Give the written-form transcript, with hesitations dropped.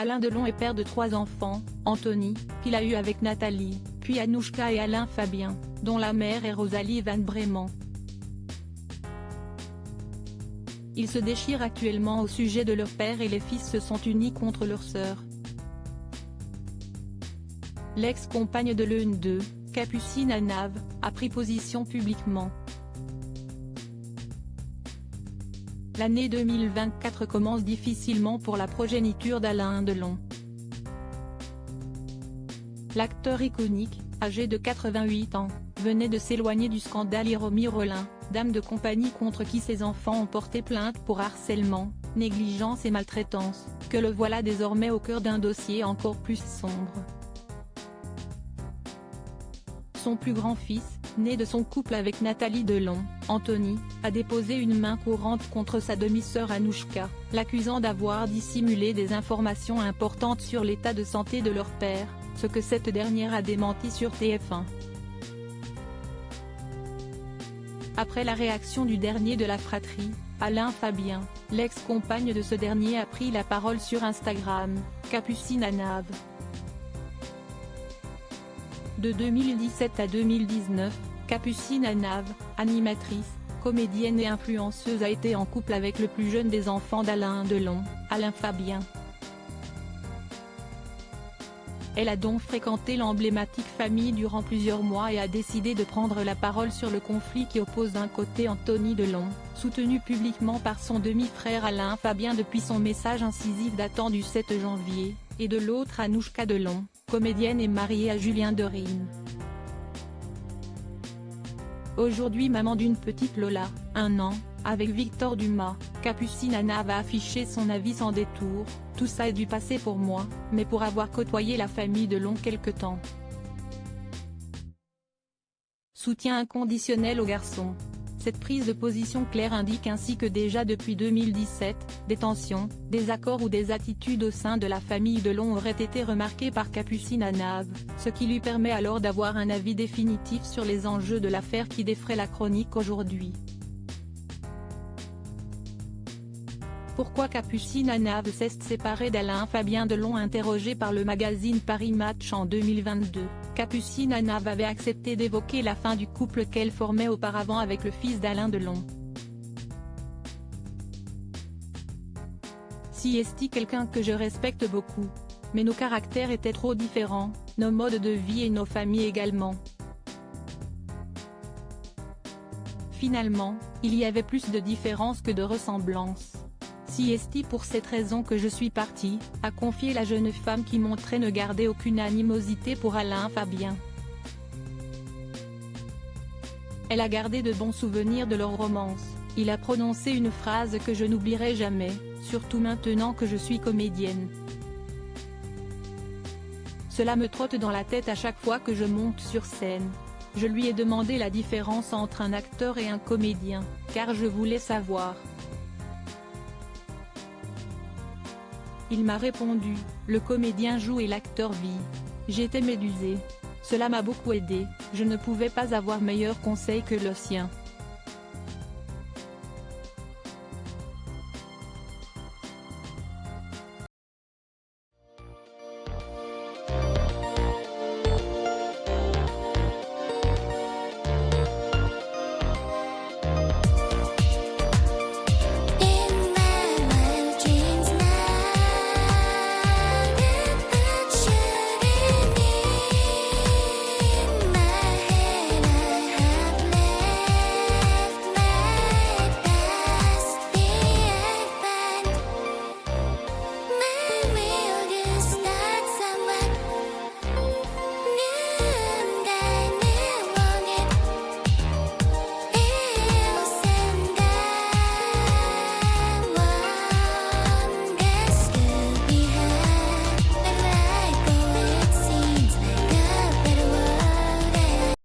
Alain Delon est père de 3 enfants, Anthony, qu'il a eu avec Nathalie, puis Anouchka et Alain Fabien, dont la mère est Rosalie Van Breeman. Ils se déchirent actuellement au sujet de leur père et les fils se sont unis contre leur sœur. L'ex-compagne de l'un d'eux, Capucine Anav, a pris position publiquement. L'année 2024 commence difficilement pour la progéniture d'Alain Delon. L'acteur iconique, âgé de 88 ans, venait de s'éloigner du scandale Hiromi Rollin, dame de compagnie contre qui ses enfants ont porté plainte pour harcèlement, négligence et maltraitance, que le voilà désormais au cœur d'un dossier encore plus sombre. Son plus grand fils, né de son couple avec Nathalie Delon, Anthony, a déposé une main courante contre sa demi-sœur Anouchka, l'accusant d'avoir dissimulé des informations importantes sur l'état de santé de leur père, ce que cette dernière a démenti sur TF1. Après la réaction du dernier de la fratrie, Alain Fabien, l'ex-compagne de ce dernier a pris la parole sur Instagram, Capucine Anav. De 2017 à 2019, Capucine Anav, animatrice, comédienne et influenceuse a été en couple avec le plus jeune des enfants d'Alain Delon, Alain Fabien. Elle a donc fréquenté l'emblématique famille durant plusieurs mois et a décidé de prendre la parole sur le conflit qui oppose d'un côté Anthony Delon, soutenu publiquement par son demi-frère Alain Fabien depuis son message incisif datant du 7 janvier, et de l'autre Anouchka Delon, comédienne et mariée à Julien Dorine. Aujourd'hui maman d'une petite Lola, 1 an, avec Victor Dumas, Capucine Anav a affiché son avis sans détour: tout ça est du passé pour moi, mais pour avoir côtoyé la famille Delon quelque temps. Soutien inconditionnel aux garçons. Cette prise de position claire indique ainsi que déjà depuis 2017, des tensions, désaccords ou des attitudes au sein de la famille Delon auraient été remarquées par Capucine Anav, ce qui lui permet alors d'avoir un avis définitif sur les enjeux de l'affaire qui défraie la chronique aujourd'hui. Pourquoi Capucine Anav s'est séparée d'Alain Fabien Delon? Interrogée par le magazine Paris Match en 2022, Capucine Anav avait accepté d'évoquer la fin du couple qu'elle formait auparavant avec le fils d'Alain Delon. Si est quelqu'un que je respecte beaucoup. Mais nos caractères étaient trop différents, nos modes de vie et nos familles également. Finalement, il y avait plus de différences que de ressemblances. Si est pour cette raison que je suis partie, a confié la jeune femme qui montrait ne garder aucune animosité pour Alain Fabien. Elle a gardé de bons souvenirs de leur romance. Il a prononcé une phrase que je n'oublierai jamais, surtout maintenant que je suis comédienne. Cela me trotte dans la tête à chaque fois que je monte sur scène. Je lui ai demandé la différence entre un acteur et un comédien, car je voulais savoir. Il m'a répondu, le comédien joue et l'acteur vit. J'étais médusée. Cela m'a beaucoup aidé, je ne pouvais pas avoir meilleur conseil que le sien.